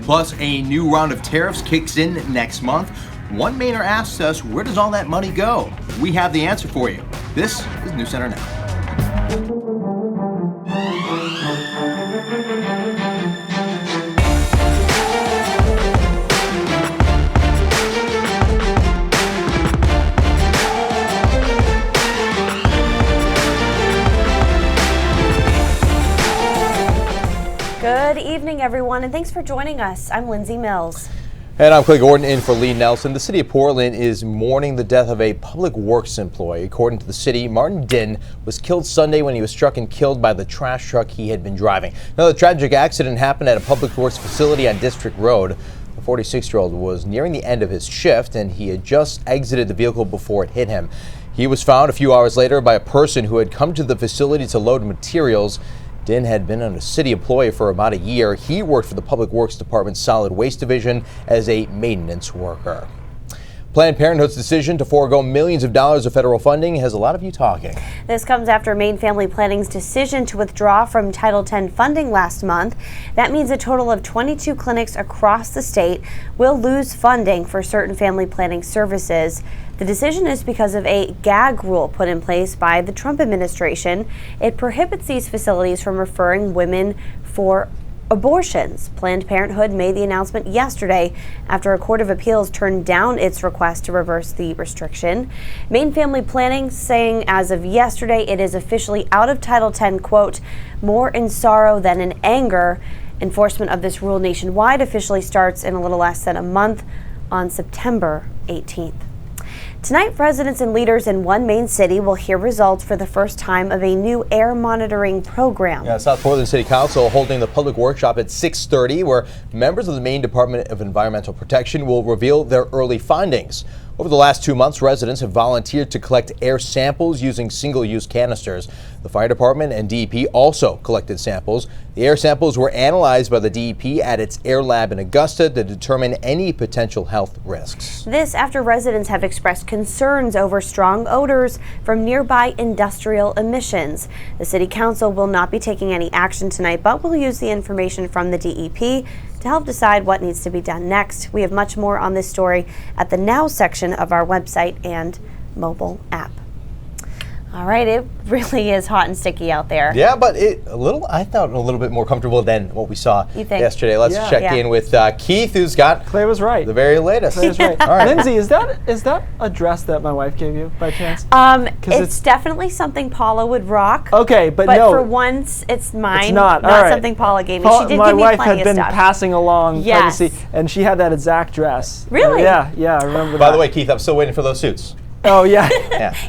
Plus, a new round of tariffs kicks in next month. One Mainer asks us, where does all that money go? We have the answer for you. This is News Center Now. Good evening, everyone, and thanks for joining us. I'm Lindsay Mills. And I'm Clay Gordon in for Lee Nelson. The city of Portland is mourning the death of a public works employee. According to the city, Martin Din was killed Sunday when he was struck and killed by the trash truck he had been driving. Now, the tragic accident happened at a public works facility on District Road. The 46-year-old was nearing the end of his shift, and he had just exited the vehicle before it hit him. He was found a few hours later by a person who had come to the facility to load materials. Din had been a city employee for about a year. He worked for the Public Works Department's Solid Waste Division as a maintenance worker. Planned Parenthood's decision to forego millions of dollars of federal funding has a lot of you talking. This comes after Maine Family Planning's decision to withdraw from Title X funding last month. That means a total of 22 clinics across the state will lose funding for certain family planning services. The decision is because of a gag rule put in place by the Trump administration. It prohibits these facilities from referring women for abortions. Planned Parenthood made the announcement yesterday after a court of appeals turned down its request to reverse the restriction. Maine Family Planning saying as of yesterday it is officially out of Title X, quote, more in sorrow than in anger. Enforcement of this rule nationwide officially starts in a little less than a month on September 18th. Tonight, residents and leaders in one Maine city will hear results for the first time of a new air monitoring program. Yeah, South Portland City Council holding the public workshop at 6:30, where members of the Maine Department of Environmental Protection will reveal their early findings. Over the last 2 months, residents have volunteered to collect air samples using single-use canisters. The fire department and DEP also collected samples. The air samples were analyzed by the DEP at its air lab in Augusta to determine any potential health risks. This after residents have expressed concerns over strong odors from nearby industrial emissions. The city council will not be taking any action tonight, but will use the information from the DEP to help decide what needs to be done next. We have much more on this story at the Now section of our website and mobile app. All right, it really is hot and sticky out there. Yeah, but I felt a little bit more comfortable than what we saw yesterday. Let's check in with Keith, who's got Clay was right. The very latest. Clay was right. All right. Lindsay, is that a dress that my wife gave you by chance? It's definitely something Paula would rock. Okay, but no. But for once, it's mine. It's not something Paula gave me. She did my give me wife plenty had been of stuff. passing along Yes. pregnancy, and she had that exact dress. Really? Yeah, I remember that. By the way, Keith, I'm still waiting for those suits. Oh, yeah.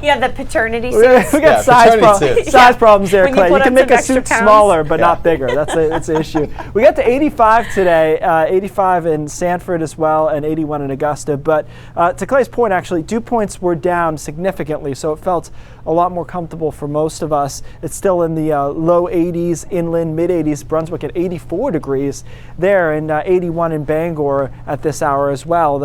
Yeah, the paternity suits. We got size problems there, When Clay. You can make a suit pounds. smaller, but not bigger. That's an issue. We got to 85 today, 85 in Sanford as well, and 81 in Augusta. But to Clay's point, actually, dew points were down significantly, so it felt a lot more comfortable for most of us. It's still in the low 80s, inland, mid 80s. Brunswick at 84 degrees there, and 81 in Bangor at this hour as well.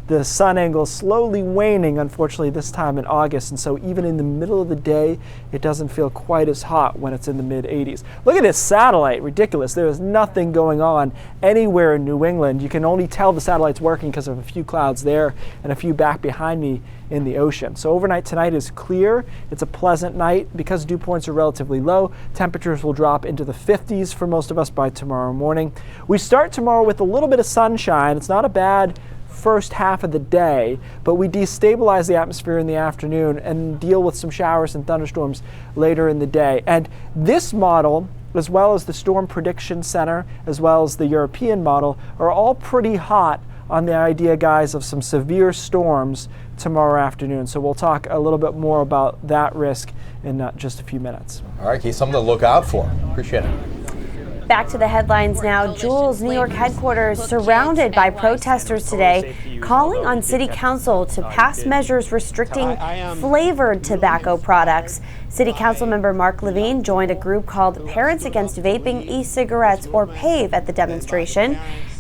The sun angle is slowly waning, unfortunately, this time in August, and so even in the middle of the day, it doesn't feel quite as hot when it's in the mid 80s. Look at this satellite, ridiculous. There is nothing going on anywhere in New England. You can only tell the satellite's working because of a few clouds there and a few back behind me in the ocean. So overnight tonight is clear. It's a pleasant night. Because dew points are relatively low, temperatures will drop into the 50s for most of us by tomorrow morning. We start tomorrow with a little bit of sunshine. It's not a bad first half of the day, but we destabilize the atmosphere in the afternoon and deal with some showers and thunderstorms later in the day. And this model, as well as the Storm Prediction Center, as well as the European model, are all pretty hot on the idea, guys, of some severe storms tomorrow afternoon. So we'll talk a little bit more about that risk in just a few minutes. All right, Keith, something to look out for. Appreciate it. Back to the headlines now. Juul's New York headquarters surrounded by protesters today, calling on City Council to pass measures restricting flavored tobacco products. City Council member Mark Levine joined a group called Parents Against Vaping E-Cigarettes, or PAVE, at the demonstration.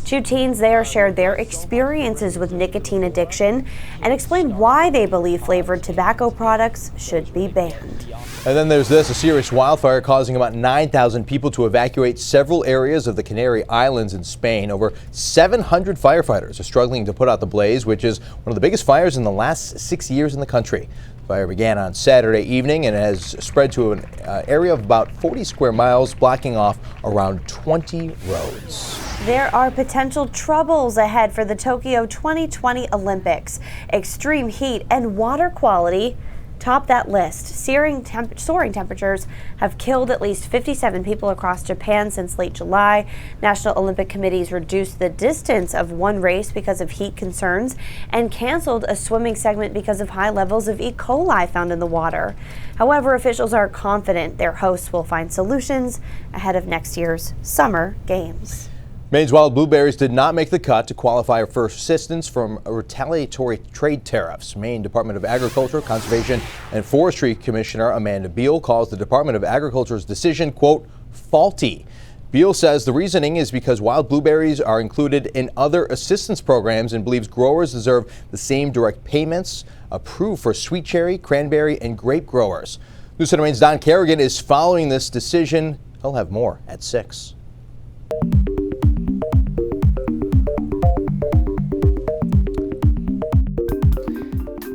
Two teens there shared their experiences with nicotine addiction and explained why they believe flavored tobacco products should be banned. And then there's this, a serious wildfire causing about 9,000 people to evacuate several areas of the Canary Islands in Spain. Over 700 firefighters are struggling to put out the blaze, which is one of the biggest fires in the last 6 years in the country. The fire began on Saturday evening and has spread to an area of about 40 square miles, blocking off around 20 roads. There are potential troubles ahead for the Tokyo 2020 Olympics. Extreme heat and water quality top that list. Soaring temperatures have killed at least 57 people across Japan since late July. National Olympic Committees reduced the distance of one race because of heat concerns and canceled a swimming segment because of high levels of E. coli found in the water. However, officials are confident their hosts will find solutions ahead of next year's Summer Games. Maine's wild blueberries did not make the cut to qualify for assistance from retaliatory trade tariffs. Maine Department of Agriculture, Conservation and Forestry Commissioner Amanda Beal calls the Department of Agriculture's decision, quote, faulty. Beal says the reasoning is because wild blueberries are included in other assistance programs and believes growers deserve the same direct payments approved for sweet cherry, cranberry and grape growers. News Center Maine's Don Kerrigan is following this decision. He'll have more at 6.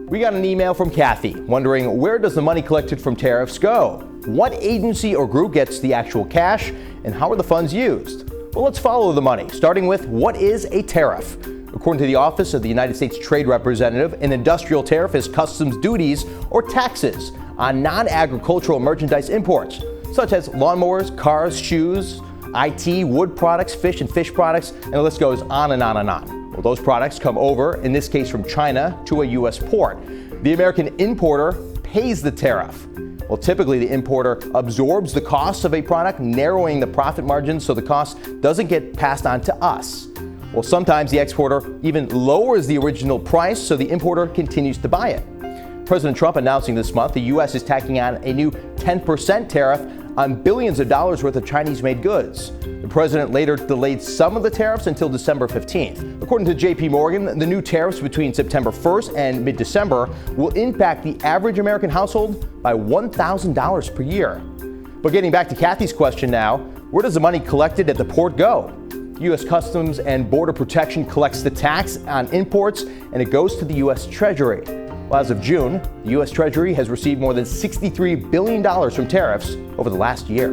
We got an email from Kathy wondering, where does the money collected from tariffs go? What agency or group gets the actual cash, and how are the funds used? Well, let's follow the money, starting with what is a tariff? According to the Office of the United States Trade Representative, an industrial tariff is customs duties or taxes on non-agricultural merchandise imports, such as lawnmowers, cars, shoes, IT, wood products, fish and fish products, and the list goes on and on and on. Well, those products come over, in this case from China, to a U.S. port. The American importer pays the tariff. Well, typically the importer absorbs the cost of a product, narrowing the profit margin so the cost doesn't get passed on to us. Well, sometimes the exporter even lowers the original price so the importer continues to buy it. President Trump announcing this month the U.S. is tacking on a new 10% tariff on billions of dollars worth of Chinese-made goods. The president later delayed some of the tariffs until December 15th. According to J.P. Morgan, the new tariffs between September 1st and mid-December will impact the average American household by $1,000 per year. But getting back to Kathy's question now, where does the money collected at the port go? U.S. Customs and Border Protection collects the tax on imports, and it goes to the U.S. Treasury. Well, as of June, the U.S. Treasury has received more than $63 billion from tariffs over the last year.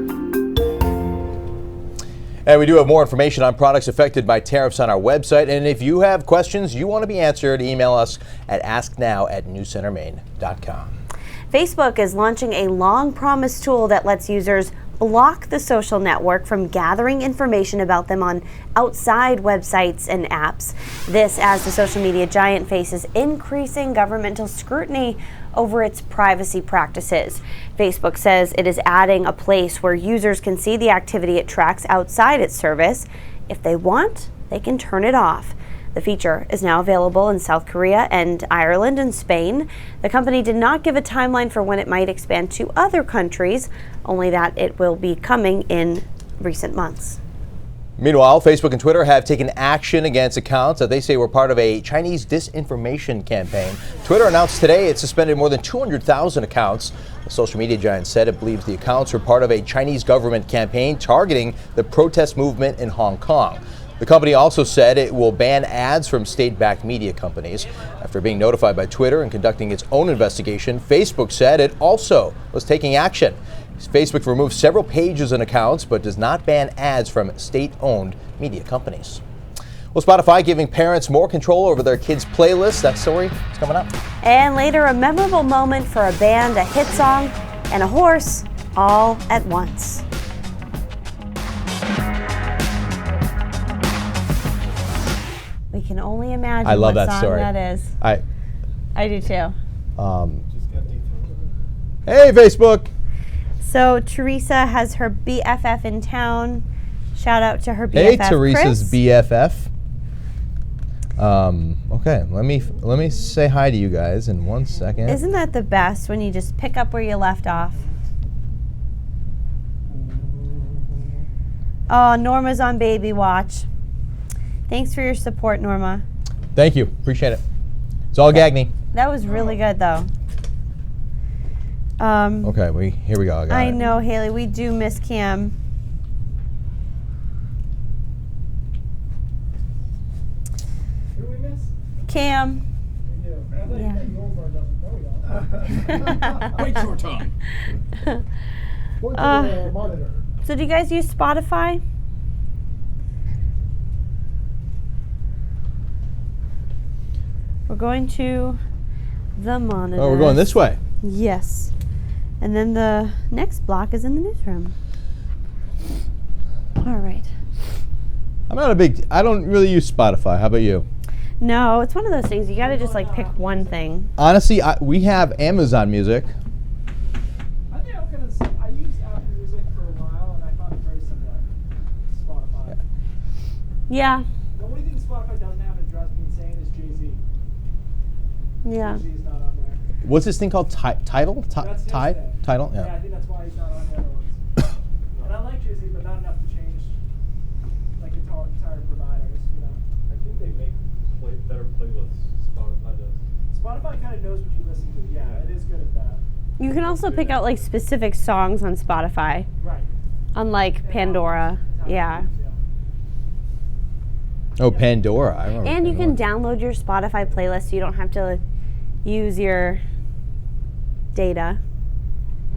And we do have more information on products affected by tariffs on our website. And if you have questions you want to be answered, email us at asknow@newscentermaine.com. Facebook is launching a long-promised tool that lets users block the social network from gathering information about them on outside websites and apps. This as the social media giant faces increasing governmental scrutiny over its privacy practices. Facebook says it is adding a place where users can see the activity it tracks outside its service. If they want, they can turn it off. The feature is now available in South Korea and Ireland and Spain. The company did not give a timeline for when it might expand to other countries, only that it will be coming in recent months. Meanwhile, Facebook and Twitter have taken action against accounts that they say were part of a Chinese disinformation campaign. Twitter announced today it suspended more than 200,000 accounts. The social media giant said it believes the accounts were part of a Chinese government campaign targeting the protest movement in Hong Kong. The company also said it will ban ads from state-backed media companies. After being notified by Twitter and conducting its own investigation, Facebook said it also was taking action. Facebook removed several pages and accounts, but does not ban ads from state-owned media companies. Well, Spotify giving parents more control over their kids' playlists. That story is coming up. And later, a memorable moment for a band, a hit song, and a horse all at once. We can only imagine I love what that song story. that is. I do too. Hey, Facebook. So Teresa has her BFF in town. Shout out to her BFF. Hey, Teresa's Chris. BFF. Okay, let me say hi to you guys in 1 second. Isn't that the best when you just pick up where you left off? Oh, Norma's on baby watch. Thanks for your support, Norma. Thank you. Appreciate it. It's all Gagney. That was really good, though. Okay, here we go. I know, Haley. We do miss Cam. Who do we miss? Cam. We do. Yeah. Wait your tongue. Monitor. So do you guys use Spotify? We're going to the monitor. Oh, we're going this way. Yes. And then the next block is in the newsroom. All right. I don't really use Spotify. How about you? No, it's one of those things. You got to just like pick one thing. Honestly, we have Amazon Music. I think I used Apple Music for a while, and I found it very similar to Spotify. Yeah. The only thing Spotify doesn't have, and it drives me insane, is Jay-Z. Yeah. Jay-Z's not on there. What's this thing called? Tidal? That's his Tide? thing. Tidal? Yeah, Yeah. I think that's why he's not on the other ones. And I like Jay-Z, but not enough to change like entire providers, you know. I think they make better playlists. Spotify does. Spotify kind of knows what you listen to. Yeah, it is good at that. You can also pick out like specific songs on Spotify, Right. unlike Pandora. Yeah. Oh, Pandora. I remember. And you can Pandora. download your Spotify playlist so you don't have to use your data.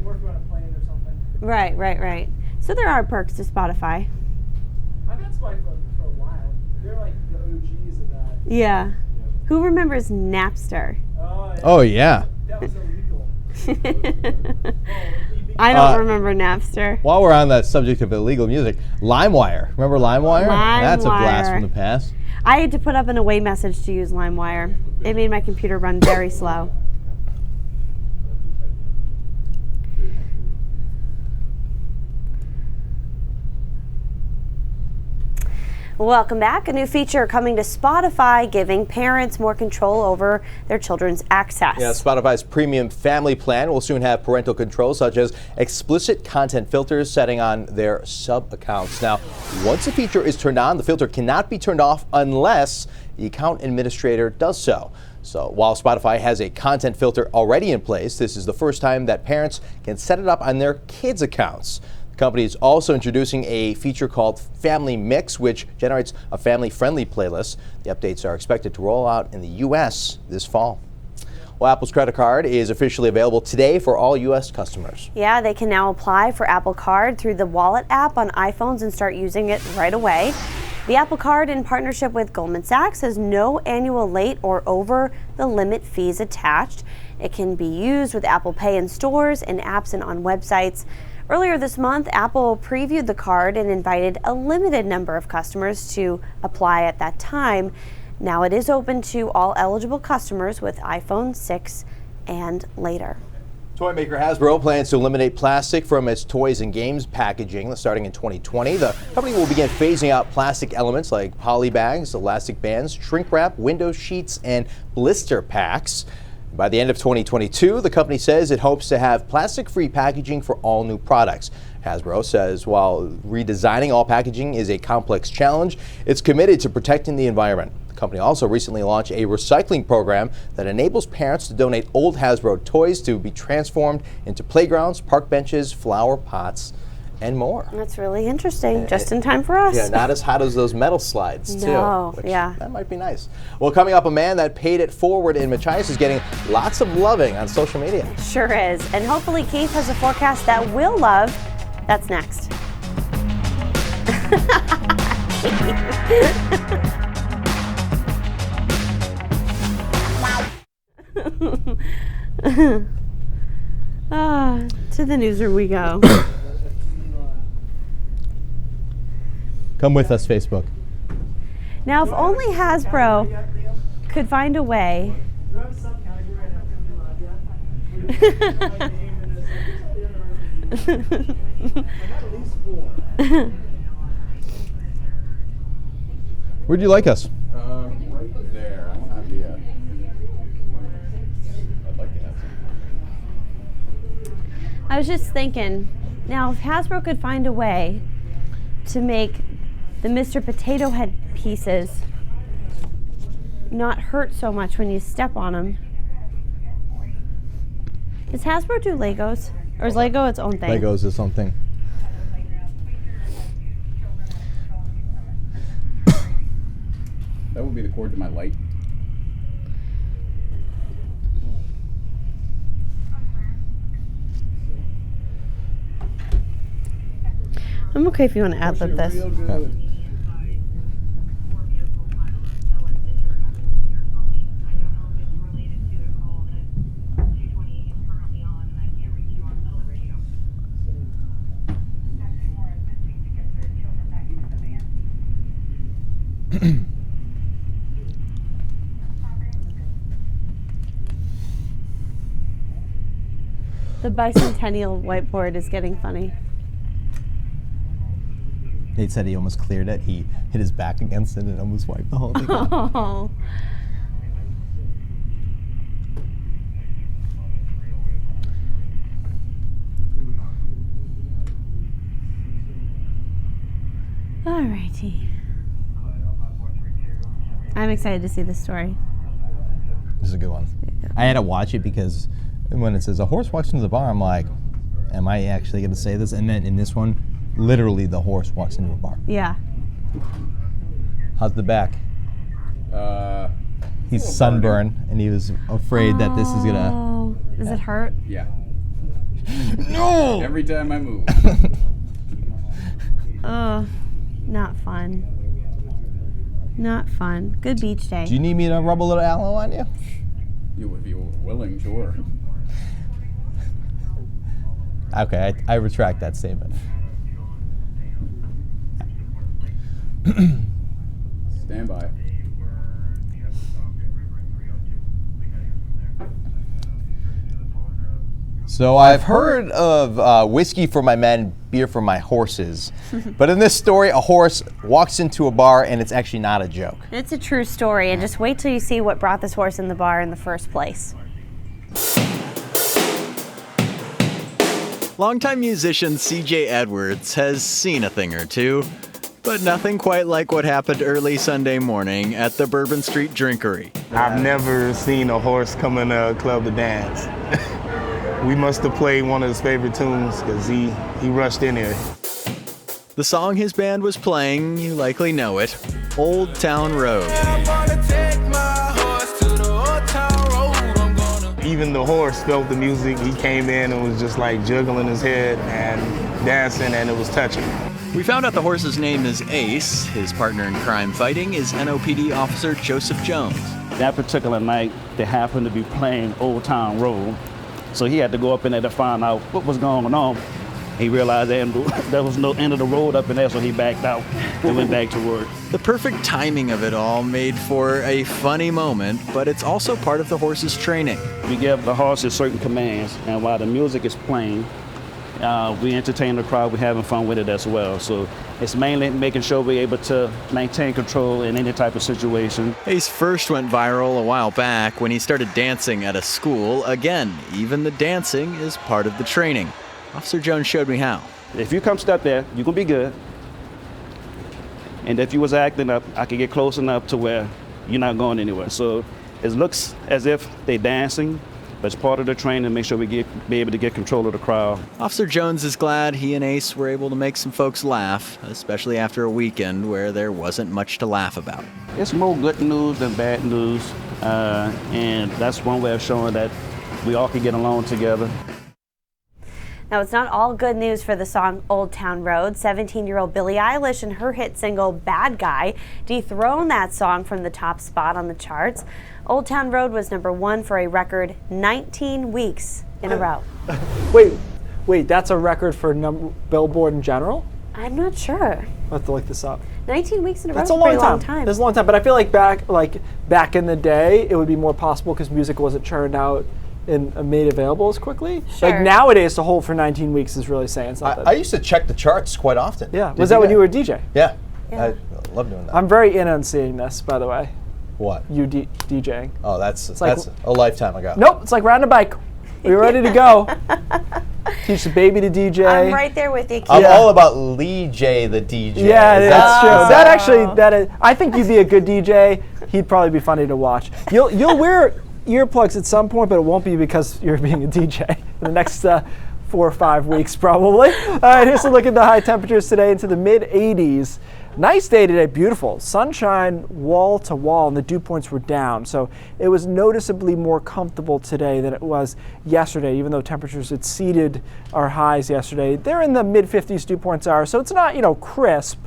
Working on a plane or something. Right. So there are perks to Spotify. I've had Spotify for a while. They're like the OGs of that. Yeah. Who remembers Napster? Oh, yeah. That was illegal. I don't remember Napster. While we're on that subject of illegal music, LimeWire. Remember LimeWire? That's a blast LimeWire. from the past. I had to put up an away message to use LimeWire. It made my computer run very slow. Welcome back. A new feature coming to Spotify, giving parents more control over their children's access. Yeah, Spotify's premium family plan will soon have parental controls such as explicit content filters setting on their sub accounts. Now, once a feature is turned on, the filter cannot be turned off unless the account administrator does so. So while Spotify has a content filter already in place, this is the first time that parents can set it up on their kids' accounts. The company is also introducing a feature called Family Mix, which generates a family-friendly playlist. The updates are expected to roll out in the U.S. this fall. Well, Apple's credit card is officially available today for all U.S. customers. Yeah, they can now apply for Apple Card through the Wallet app on iPhones and start using it right away. The Apple Card, in partnership with Goldman Sachs, has no annual late or over the limit fees attached. It can be used with Apple Pay in stores, in apps, and on websites. Earlier this month, Apple previewed the card and invited a limited number of customers to apply at that time. Now it is open to all eligible customers with iPhone 6 and later. Toy maker Hasbro plans to eliminate plastic from its toys and games packaging starting in 2020. The company will begin phasing out plastic elements like poly bags, elastic bands, shrink wrap, window sheets, and blister packs. By the end of 2022, the company says it hopes to have plastic-free packaging for all new products. Hasbro says while redesigning all packaging is a complex challenge, it's committed to protecting the environment. The company also recently launched a recycling program that enables parents to donate old Hasbro toys to be transformed into playgrounds, park benches, flower pots, and more. That's really interesting. Just in time for us. Yeah, not as hot as those metal slides, too. No, Which, yeah. That might be nice. Well, coming up, a man that paid it forward in Machias is getting lots of loving on social media. Sure is. And hopefully Keith has a forecast that we'll love. That's next. To the newsroom we go. Come with us, Facebook. Now, if only Hasbro could find a way. Do I have a subcategory I have to do I got at least 4. Where'd you like us? Right there. I want to have the. I'd like to have some. I was just thinking, now if Hasbro could find a way to make the Mr. Potato Head pieces not hurt so much when you step on them. Does Hasbro do Legos? Or is Lego its own thing? Lego's its own thing. That would be the cord to my light. I'm okay if you want to ad-lib this. Real good. The bicentennial whiteboard is getting funny. Nate said he almost cleared it. He hit his back against it and almost wiped the whole thing out. Oh. Alrighty. I'm excited to see this story. This is a good one. I had to watch it because when it says a horse walks into the bar, I'm like, am I actually going to say this? And then in this one, literally the horse walks into a bar. Yeah. How's the back? He's sunburned and he was afraid that this is going to... Oh. Does it hurt? Yeah. No! Every time I move. Oh, not fun. Not fun. Good beach day. Do you need me to rub a little aloe on you? If you were willing, sure. Okay, I retract that statement. Stand by. So I've heard of whiskey for my men, beer for my horses. But in this story, a horse walks into a bar and it's actually not a joke. It's a true story, and just wait till you see what brought this horse in the bar in the first place. Longtime musician C.J. Edwards has seen a thing or two, but nothing quite like what happened early Sunday morning at the Bourbon Street Drinkery. I've never seen a horse come in a club to dance. We must have played one of his favorite tunes because he rushed in here. The song his band was playing, you likely know it, Old Town Road. Even the horse felt the music. He came in and was just like juggling his head and dancing, and it was touching. We found out the horse's name is Ace. His partner in crime fighting is NOPD officer Joseph Jones. That particular night, they happened to be playing Old Town Road. So he had to go up in there to find out what was going on. He realized there was no end of the road up in there, so he backed out and went back to work. The perfect timing of it all made for a funny moment, but it's also part of the horse's training. We give the horses certain commands, and while the music is playing, we entertain the crowd, we're having fun with it as well. So it's mainly making sure we're able to maintain control in any type of situation. Ace first went viral a while back when he started dancing at a school. Again, even the dancing is part of the training. Officer Jones showed me how. If you come step there, you're gonna be good. And if you was acting up, I could get close enough to where you're not going anywhere. So it looks as if they're dancing, but it's part of the training to make sure we be able to get control of the crowd. Officer Jones is glad he and Ace were able to make some folks laugh, especially after a weekend where there wasn't much to laugh about. It's more good news than bad news, and that's one way of showing that we all can get along together. Now, it's not all good news for the song Old Town Road. 17-year-old Billie Eilish and her hit single Bad Guy dethroned that song from the top spot on the charts. Old Town Road was #1 for a record 19 weeks in a row. Wait, that's a record for Billboard in general? I'm not sure. I'll have to look this up. 19 weeks in a row That's is a a pretty long time. That's a long time, but I feel like back in the day, it would be more possible because music wasn't churned out and made available as quickly. Sure. Like nowadays, to hold for 19 weeks is really saying something. I used to check the charts quite often. Yeah. Was that when you were a DJ? Yeah. Yeah. I love doing that. I'm very in on seeing this, by the way. What? You DJing. Oh, that's like- a lifetime ago. Nope, it's like riding a bike. We're ready to go. Teach the baby to DJ. I'm right there with you, Keith. I'm all about Lee J, the DJ. Yeah, that's true. Oh. That actually, I think you'd be a good DJ. He'd probably be funny to watch. You'll wear earplugs at some point, but it won't be because you're being a DJ in the next 4 or 5 weeks, probably. All right, here's a look at the high temperatures today into the mid-80s. Nice day today, beautiful. Sunshine wall to wall, and the dew points were down. So it was noticeably more comfortable today than it was yesterday, even though temperatures exceeded our highs yesterday. They're in the mid-50s, dew points are, so it's not, crisp,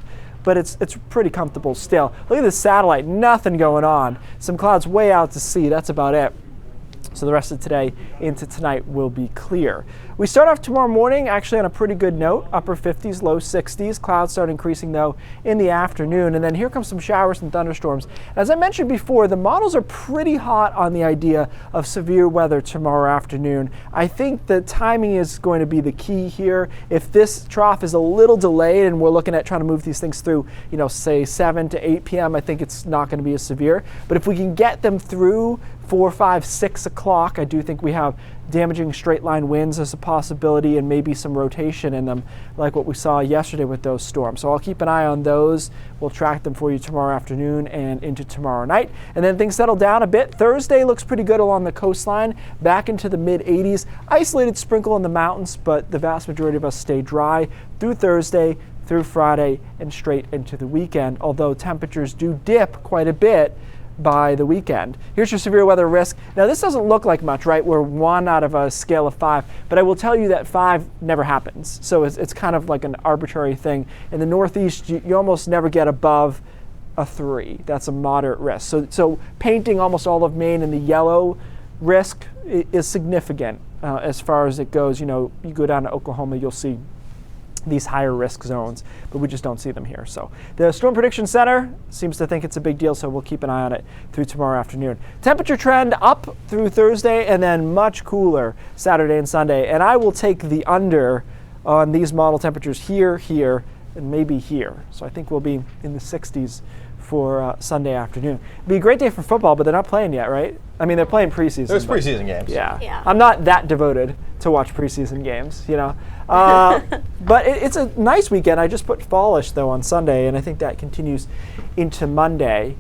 but it's pretty comfortable still. Look at the satellite, nothing going on. Some clouds way out to sea, that's about it. So the rest of today into tonight will be clear. We start off tomorrow morning actually on a pretty good note, upper 50s, low 60s. Clouds start increasing though in the afternoon, and then here comes some showers and thunderstorms. As I mentioned before, the models are pretty hot on the idea of severe weather tomorrow afternoon. I think the timing is going to be the key here. If this trough is a little delayed and we're looking at trying to move these things through, say 7 to 8 p.m., I think it's not going to be as severe. But if we can get them through 4, 5, 6 o'clock, I do think we have damaging straight line winds as a possibility and maybe some rotation in them like what we saw yesterday with those storms. So I'll keep an eye on those. We'll track them for you tomorrow afternoon and into tomorrow night. And then things settle down a bit. Thursday looks pretty good along the coastline, back into the mid-80s. Isolated sprinkle in the mountains, but the vast majority of us stay dry through Thursday, through Friday, and straight into the weekend, although temperatures do dip quite a bit by the weekend. Here's your severe weather risk. Now this doesn't look like much, right? We're 1 out of a scale of 5, but I will tell you that 5 never happens. So it's kind of like an arbitrary thing. In the Northeast, you almost never get above a 3. That's a moderate risk. So painting almost all of Maine in the yellow risk is significant as far as it goes. You go down to Oklahoma, you'll see these higher risk zones, but we just don't see them here. So the Storm Prediction Center seems to think it's a big deal, so we'll keep an eye on it through tomorrow afternoon. Temperature trend up through Thursday and then much cooler Saturday and Sunday. And I will take the under on these model temperatures here, and maybe here. So I think we'll be in the 60s for Sunday afternoon. It'll be a great day for football, but they're not playing yet, right? I mean, they're playing preseason. There's preseason games. Yeah. I'm not that devoted to watch preseason games, but it's a nice weekend. I just put fallish, though, on Sunday, and I think that continues into Monday.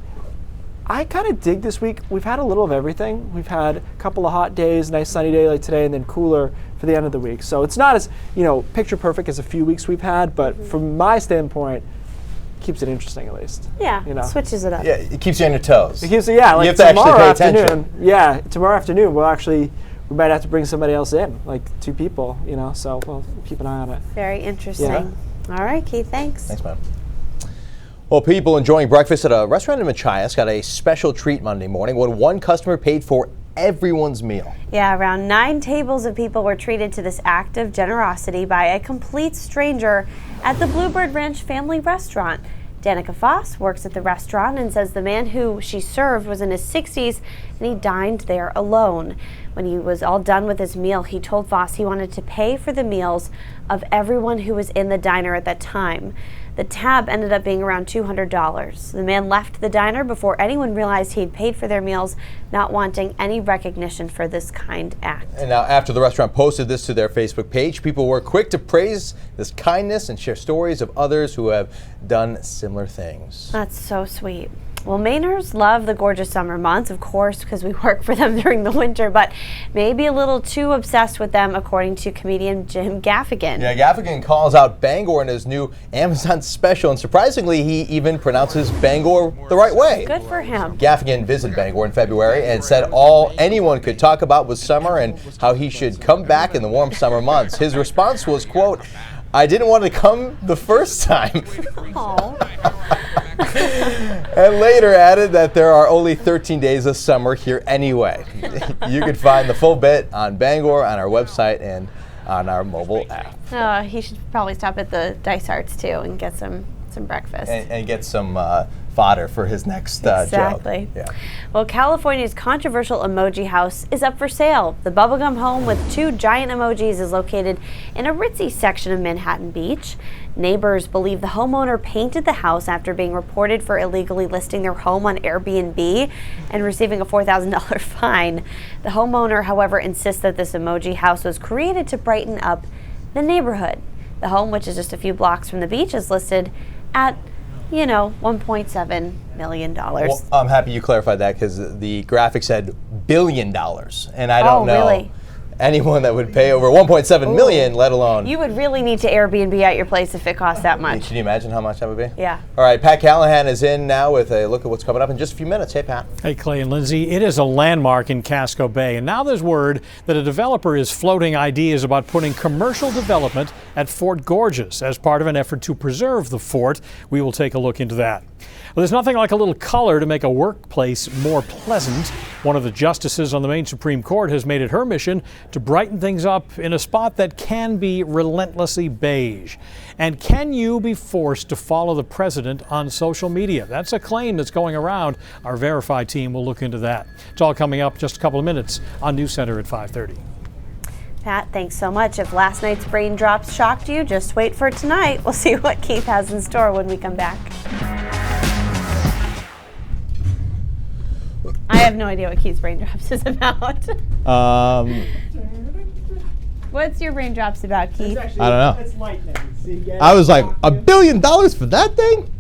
I kind of dig this week. We've had a little of everything. We've had a couple of hot days, nice sunny day like today, and then cooler for the end of the week. So it's not as, picture perfect as a few weeks we've had, but from my standpoint, keeps it interesting at least. Yeah, switches it up. Yeah, it keeps you on your toes. It keeps, like you have to actually pay attention. Yeah, tomorrow afternoon we might have to bring somebody else in, like 2 people, so we'll keep an eye on it. Very interesting. Yeah. All right, Keith, thanks. Thanks, man. Well, people enjoying breakfast at a restaurant in Machias got a special treat Monday morning when one customer paid for everyone's meal. Yeah, around 9 tables of people were treated to this act of generosity by a complete stranger at the Bluebird Ranch family restaurant. Danica Foss works at the restaurant and says the man who she served was in his 60s and he dined there alone. When he was all done with his meal, he told Foss he wanted to pay for the meals of everyone who was in the diner at that time. The tab ended up being around $200. The man left the diner before anyone realized he'd paid for their meals, not wanting any recognition for this kind act. And now, after the restaurant posted this to their Facebook page, people were quick to praise this kindness and share stories of others who have done similar things. That's so sweet. Well, Mainers love the gorgeous summer months, of course, because we work for them during the winter, but maybe a little too obsessed with them, according to comedian Jim Gaffigan. Yeah, Gaffigan calls out Bangor in his new Amazon special, and surprisingly, he even pronounces Bangor the right way. Good for him. Gaffigan visited Bangor in February and said all anyone could talk about was summer and how he should come back in the warm summer months. His response was, quote, "I didn't want to come the first time." And later added that there are only 13 days of summer here anyway. You can find the full bit on Bangor on our website and on our mobile app. He should probably stop at the Dice Arts too and get some breakfast. And get some fodder for his next Exactly. joke. Yeah. Well, California's controversial emoji house is up for sale. The bubblegum home with 2 giant emojis is located in a ritzy section of Manhattan Beach. Neighbors believe the homeowner painted the house after being reported for illegally listing their home on Airbnb and receiving a $4,000 fine. The homeowner, however, insists that this emoji house was created to brighten up the neighborhood. The home, which is just a few blocks from the beach, is listed at, $1.7 million. Well, I'm happy you clarified that because the graphic said $1 billion, and I don't know really? anyone that would pay over 1.7 million, let alone. You would really need to Airbnb out your place if it cost that much. Can you imagine how much that would be? Yeah. All right, Pat Callahan is in now with a look at what's coming up in just a few minutes. Hey, Pat. Hey, Clay and Lindsay. It is a landmark in Casco Bay, and now there's word that a developer is floating ideas about putting commercial development at Fort Gorges as part of an effort to preserve the fort. We will take a look into that. Well, there's nothing like a little color to make a workplace more pleasant. One of the justices on the Maine Supreme Court has made it her mission to brighten things up in a spot that can be relentlessly beige. And can you be forced to follow the president on social media? That's a claim that's going around. Our Verify team will look into that. It's all coming up just a couple of minutes on News Center at 5:30. Pat, thanks so much. If last night's brain drops shocked you, just wait for tonight. We'll see what Keith has in store when we come back. I have no idea what Keith's brain drops is about. What's your brain drops about, Keith? Actually, I don't know. It's lightning. So you get I was like, $1 billion for that thing?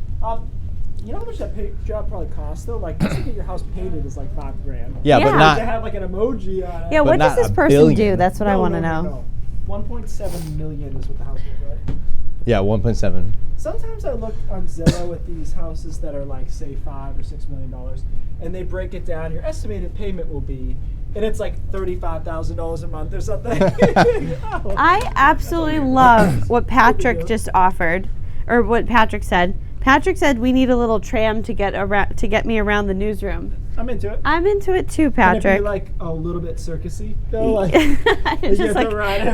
You know how much that job probably costs though? Like just to get your house painted is like $5,000. Yeah, Yeah. but To not. have like an emoji on it. Yeah, But what does not this a person billion. do? That's what I want to know. No. 1.7 million is what the house was, right? Yeah, 1.7. Sometimes I look on Zillow at these houses that are like say $5 or $6 million, and they break it down. Your estimated payment will be, and it's like $35,000 a month or something. I absolutely love what Patrick just offered, or what Patrick said. Patrick said we need a little tram to get me around the newsroom. I'm into it. I'm into it too, Can it Patrick. be like a little bit circusy? Though, like, It's just like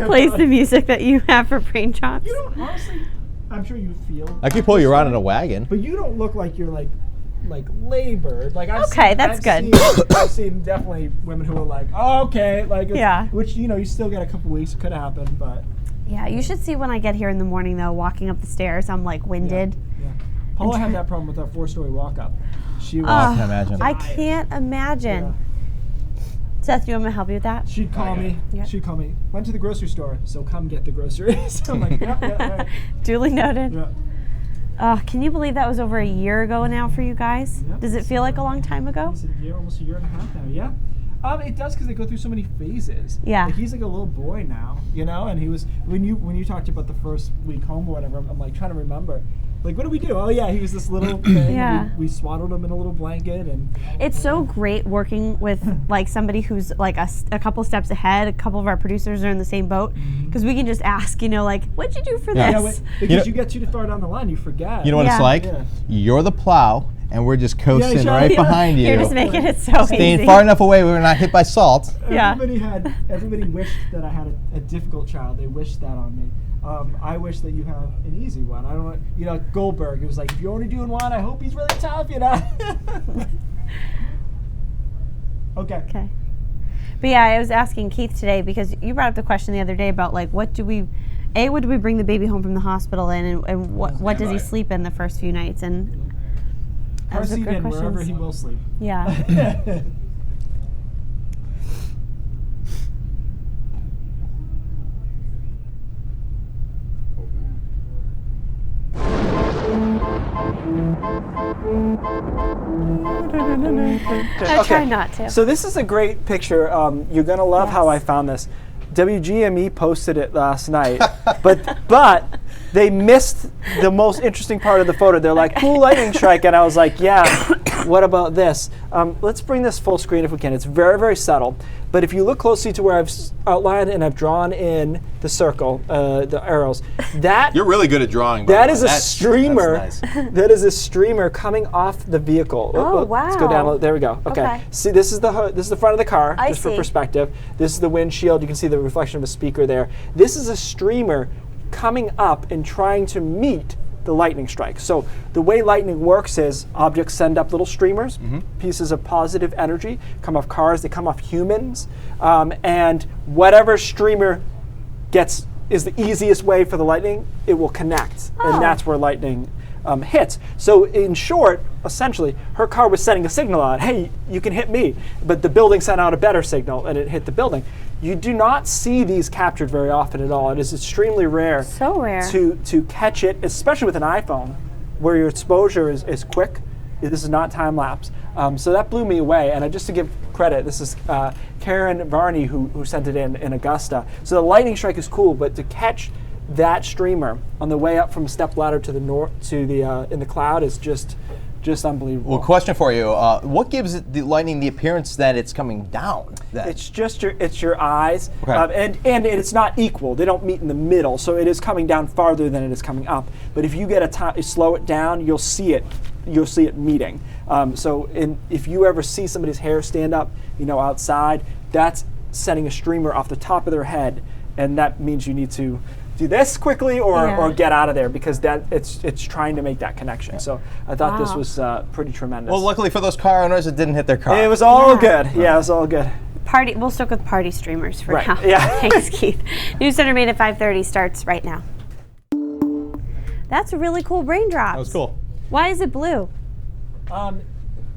plays the music that you have for brain drops. You don't honestly. I'm sure you feel. I could pull you around in a wagon. But you don't look like you're like labored. Like I've Okay, seen, that's good. I've seen definitely women who are like, oh, okay, like it's, Yeah. Which you still got a couple weeks. It could happen, but Yeah, you should see when I get here in the morning though, walking up the stairs, I'm like winded. yeah. Paula had that problem with our 4-story walk up. She was. I can imagine. I can't imagine. Yeah. Seth, you want me to help you with that? She'd call me. Yeah. She'd call me. Went to the grocery store, so come get the groceries. I'm like, yeah. Duly noted. Yeah. Can you believe that was over a year ago now for you guys? Yeah. Does it feel like a long time ago? Almost a year and a half now. Yeah. It does because they go through so many phases. Yeah. Like he's like a little boy now, and he was when you talked about the first week home or whatever. I'm like trying to remember. Like, what do we do? Oh yeah, he was this little thing. Yeah. We swaddled him in a little blanket, and It's so great working with like somebody who's like a couple steps ahead. A couple of our producers are in the same boat because we can just ask, like, what'd you do for Yeah. this? because you get too far down the line, you forget. You know what Yeah. it's like? Yeah. You're the plow, and we're just coasting sure. right behind you. You're just making it so Staying easy. far enough away where we're not hit by salt. Yeah. Everybody wished that I had a difficult child. They wished that on me. I wish that you have an easy one. I don't want, Goldberg. It was like, if you're only doing one, I hope he's really tough, Okay. Okay. But yeah, I was asking Keith today because you brought up the question the other day about like what do we bring the baby home from the hospital in, and what does he sleep in the first few nights? And Car those are seat good in wherever questions. he will sleep. Yeah. I try not to. So this is a great picture. You're gonna love how I found this. WGME posted it last night, but they missed the most interesting part of the photo. They're like, cool lightning strike, and I was like, yeah, what about this? Let's bring this full screen if we can. It's very, very subtle, but if you look closely to where I've outlined and I've drawn in the circle, the arrows, that You're really good at drawing. that is a streamer. That's nice. That is a streamer coming off the vehicle. Oh, Let's go wow. down. There we go. Okay. Okay. See, this is the front of the car, I just for see. perspective. This is the windshield. You can see the reflection of a speaker there. This is a streamer coming up and trying to meet the lightning strike. So the way lightning works is objects send up little streamers, pieces of positive energy, come off cars, they come off humans, and whatever streamer gets is the easiest way for the lightning, it will connect, Oh. and that's where lightning hits. So in short, essentially, her car was sending a signal out, hey, you can hit me, but the building sent out a better signal and it hit the building. You do not see these captured very often at all. It is extremely rare, So rare. to catch it, especially with an iPhone, where your exposure is quick. This is not time lapse. So that blew me away. And just to give credit, this is Karen Varney who sent it in Augusta. So the lightning strike is cool, but to catch that streamer on the way up from stepladder to the north to the in the cloud is just unbelievable. Well, question for you: what gives the lightning the appearance that it's coming down? It's just your eyes, Okay. and it's not equal. They don't meet in the middle, so it is coming down farther than it is coming up. But if you get slow it down, you'll see it. You'll see it meeting. If you ever see somebody's hair stand up, outside, that's sending a streamer off the top of their head, and that means you need to do this quickly or get out of there, because it's trying to make that connection. So I thought this was pretty tremendous. Well, luckily for those car owners, it didn't hit their car. It was all good. Yeah, it was all good. We'll stick with party streamers for Right. now. Yeah. Thanks, Keith. News Center Maine at 5:30 starts right now. That's a really cool raindrop. That was cool. Why is it blue?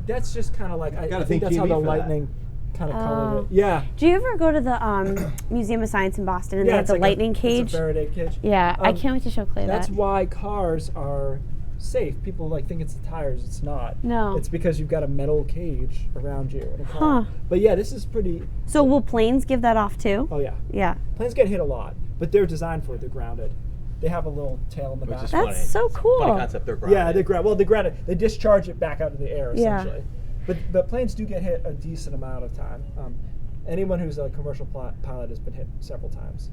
That's just kind of like I Gotta think think that's how TV the for that. lightning kind of colored it. Yeah. Do you ever go to the Museum of Science in Boston and they have it's the like lightning It's cage? a Faraday cage. Yeah, I can't wait to show Clay That's that. why cars are safe. People think it's the tires. It's not. No. It's because you've got a metal cage around you in a car. Huh. But yeah, this is pretty. So will planes give that off too? Oh yeah. Yeah. Planes get hit a lot, but they're designed for it. They're grounded. They have a little tail in the back. is That's funny. so cool. Funny concept. They're grounded. Yeah, they're grounded. They discharge it back out into the air Yeah. essentially. But planes do get hit a decent amount of time. Anyone who's a commercial pilot has been hit several times.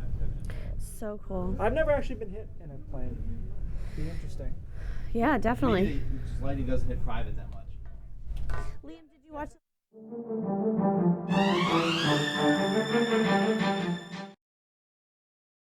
So cool. I've never actually been hit in a plane. Be interesting. Yeah, definitely. Lightning doesn't hit private that much. Liam, did you watch?